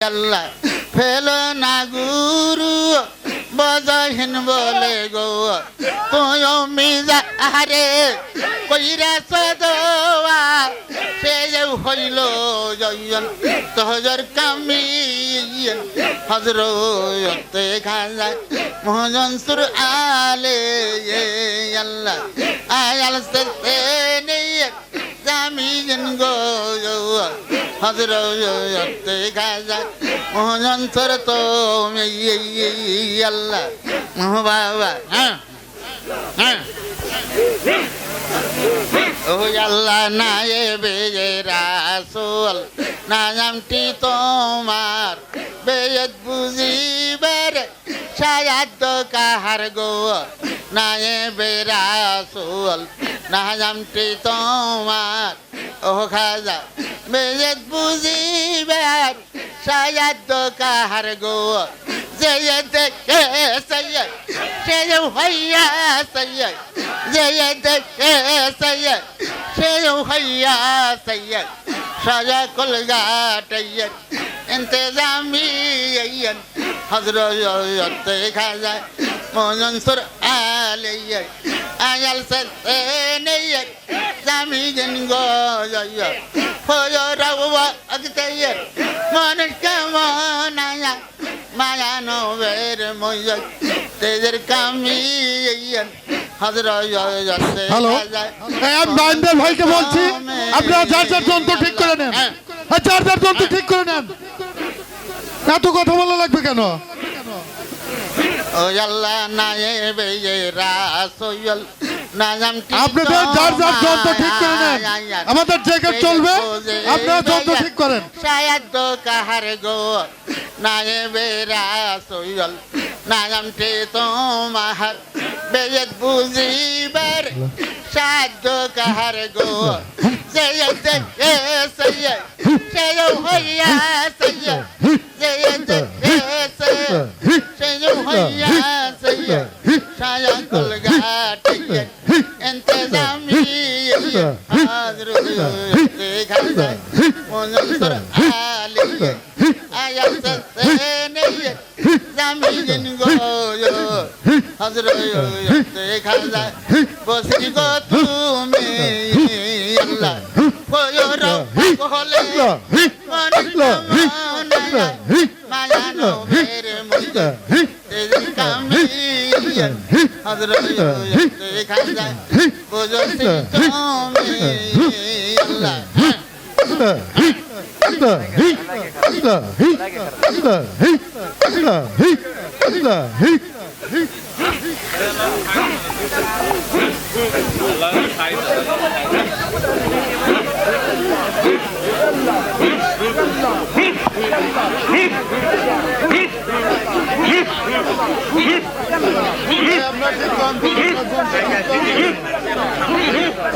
আল্লাহ ফেলো না গুরু বজহীন বলে গো তুই মিজা আরে কইরা সদোয়া সে যে হইল জয়ন তোজর কামিন হজরতে খাজা মোহন সুর আলে আল্লাহ আয়াল সে নেই জামিন গো হজরতে খাজা মোহন সুর তো আল্লাহ বাবা ও আল্লাহ না এবে রাসূল নামটি তোমার বেদ বুঝিবার সায়াদ কাহার গো না এবে রাসূল নামটি তোমার ও খাজা বেদ বুঝিবার সায়াদ কাহার গো জয়দ সৈয়দ সে হইয়া সৈয়দ জয়দ সৈয়দ সে হইয়া সৈয়দ সাজা কলগাটৈয়দ इंतजामी हजरत खाजा मोहन सुर आले आयल से नहीं जामी जन गो होयो रवा अगते मन का माया माया नो वेर मोय तेजर कामी হ্যালো আমি বাইন্দার ভাইকে বলছি আপনারা চার্জার যন্ত্র ঠিক করে নেন চার্জার যন্ত্র ঠিক করে নেন এত কথা বলা লাগবে কেন ও আল্লাহ নায়েবে রাসূল নামটি আপনাদের চার্জার যন্ত্র ঠিক করে নেন আমাদের জায়গা চলবে আপনারা যন্ত্র ঠিক করেন শায়দ কাহার গো নায়েবে রাসূল নামটি তোমার বেদ বুঝিবার সাধ্য কাহার গো সৈয়দ সৈয়দ সৈয়দ হইয়া সৈয়দ সৈয়দ সৈয়দ সৈয়দ হইয়া সৈয়দ সায়া কলগাটৈয়দ इंतजामी हजरत खाजा मोहन सुर आले आयल से नहीं জামিন গো হযরত খাজা বসরি গো তুমি আল্লাহ ফয়র বলে মায়া নো মেরে মুজে তেরি কামিন হযরত খাজা বসরি তুমি আল্লাহ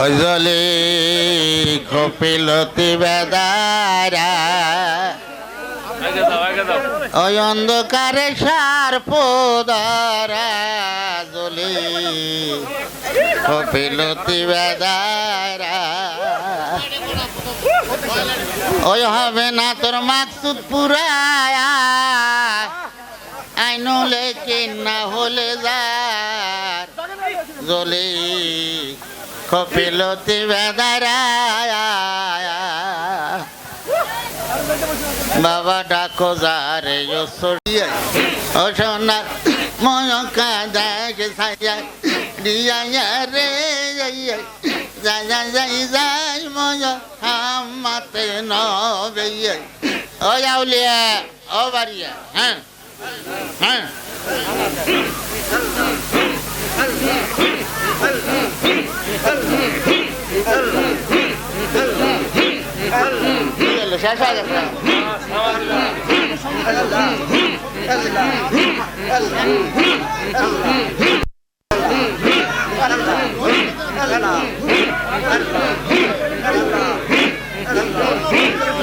অজলে কপিলতি বেদারা ওই অন্ধকারে সার পোদারা জলে কপিলতি বেদারা ওই হবে না তোর মাকসুদ পুরায়া আইনু লেকিন না হলে যার জলে কপিলতি বেদারা বাবা ডাকো যারে ও সোনা ময়কা দেখে সাইয়া দিয়া রে যাই যাই যাই ময় হামাতে নবে ও আউলিয়া ও বাড়িয়া হ্যাঁ হ্যাঁ শেষ হয়ে গেছে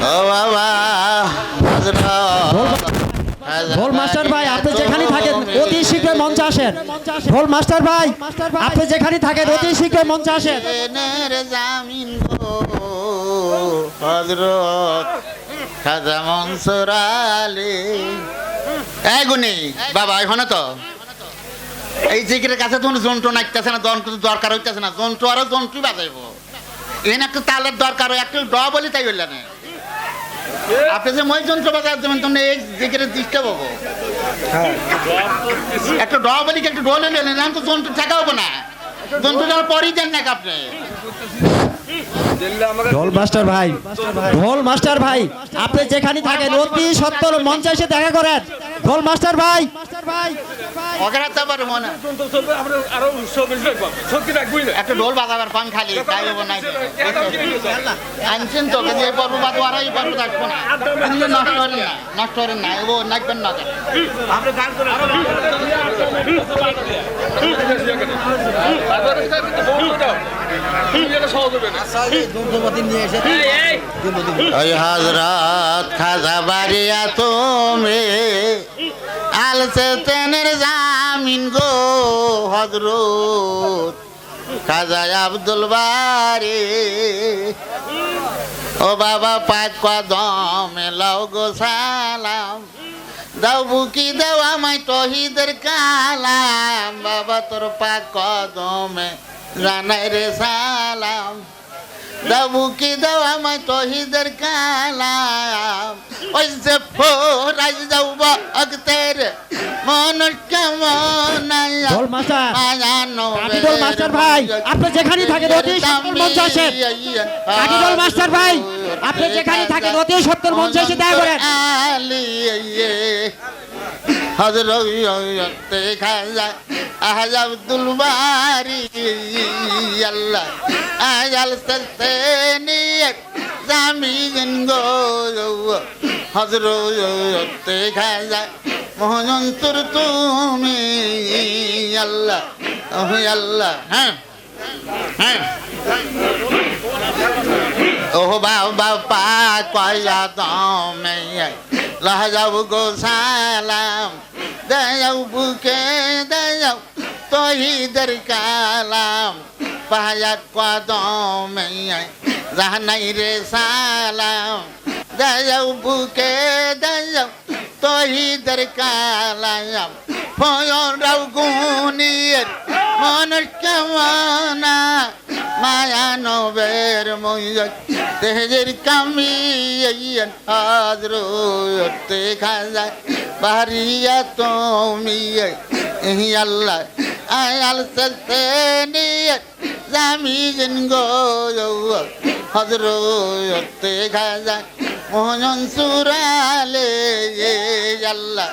ও বাবা ঢোল মাস্টার ভাই আপনি যেখানে থাকেন অতি শীঘ্র মঞ্চে আসেন ঢোল মাস্টার ভাই আপনি যেখানে থাকেন অতি শীঘ্র মঞ্চে আসেন জামিন গো হযরত খাজা মনসুর আলী এই গুনি বাবা এখানে তো এই জিকিরের কাছে তখন যন্ত্র নাচতেছে না, যন্ত্র দরকার হইতেছে না, যন্ত্র আরো যন্ত্রই বাজাইবো। এখানে একটু তালের দরকার হয়, একটু ড বলি তাই হইল না। আপনি যে মই যন্ত্র বাজার দেবেন তখন এই জিকিরের দৃষ্টি পাবো, একটু ড বলি একটু ঢোল হইলেন না তো যন্ত্র থাকা হবো না, যন্ত্রটা পরেই দেন নাকি আপনি। ঢোল মাস্টার ভাই, ঢোল মাস্টার ভাই, আপনি যেখানে থাকেন অতি সত্তর মঞ্চে এসে দেখা করেন। ঢোল মাস্টার ভাই, ওখানে তো আবার মনে একটা ঢোল বাজাবার পান খালি তাই হবো না, আনছেন তো কিন্তু এই পর্ব বাদ আর এই পর্ব থাকবো না, নষ্ট করেন না, নষ্ট করেন না, ও নাচবেন না। আপনি গান করে হজরত খাজা বাড়িয়া তুমি আলসে তেনের জামিন গো হজরত খাজা আব্দুল বারি ও বাবা পাক কদমে লাও গো সালাম, দাও বুকি দাও আমায় তহিদের কালাম, বাবা তোর পাক কদমে জানাই রে সালাম, দাও বুকি দাও আমায় তহিদের কালাম, ওই যে ফোরাই যাও ভক্তের মন কেমন ঢোল মাস্টার, কাঠি ঢোল মাস্টার ভাই, আপনি যেখানে থাকেন অতি সত্তর মঞ্চে আসেন। কাঠি ঢোল মাস্টার ভাই, আপনি যেখানে থাকেন অতি সত্তর মঞ্চে এসে দেখা করেন। হযরত খাজা আব্দুল বারি আল্লাহ আজাল সস্তেনিয়ত জামিন গো হযরত খাজা মনসুর তুমি আল্লাহ ও আল্লাহ। হ্যাঁ হ্যাঁ ও বাবা পাক কয়া দমে লাজাব গো সালাম, দাও বুকে দাও তহিদের কালাম, পায়াত কদমে জানাই রে সালাম, দাও বুকে দাও তহিদের কালাম, ফয়রাও গুনির মন কেমনা মায়া নবের মইয়ত তেজের কামিয়ান হযরত খাজা বাড়িয়া তুমি আল্লাহ আয়াল সস্তেনিয়ত জামিন গো হযরত খাজা মনসুর আলী আল্লাহ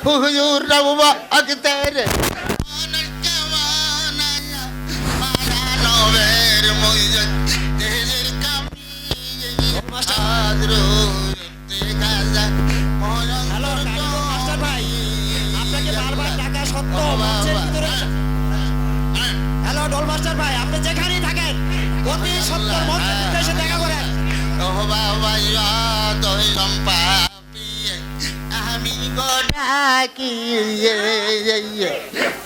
হুজুর রওয়া আকতের মন কেমন মায়া নবের মইয়ত তেজের হ্যালো কাঠি ঢোল মাস্টার ভাই, আপনাকে বারবার ডাকা সত্ত্বেও মঞ্চের ভিতরে। হ্যালো ঢোল মাস্টার ভাই, আপনি যেখানেই থাকেন অতি সত্তর মঞ্চের ভিতরে এসে দেখা করেন। আমি গোডাকি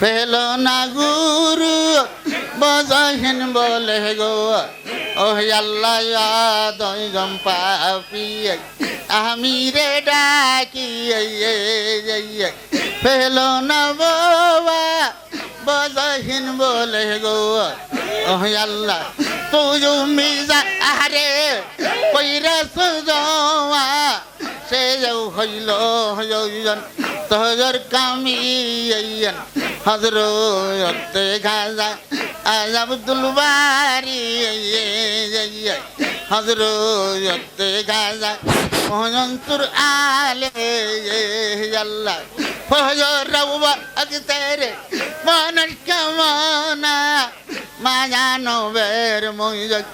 পেলো না গুরু বজহেন বলে গো ও আল্লাহ দম পাপি আমি রে ডাকি পেলো না বাবা বজহিন বলে গো ও আল্লাহ তুই মিজা আরে কইরা সুজওয়া সে যাও হইল হইন তোর কামিয়ান হযরত খাজা আব্দুল বারি হযরত খাজা মনসুর আলী আল্লাহ ফজরওয়া আকতের মন কেমনা মায়া নবের মইয়ত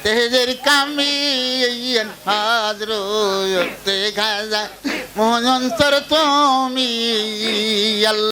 তেজের কামিয়ান হযরত খাজা মনসুর তুমি আল্লাহ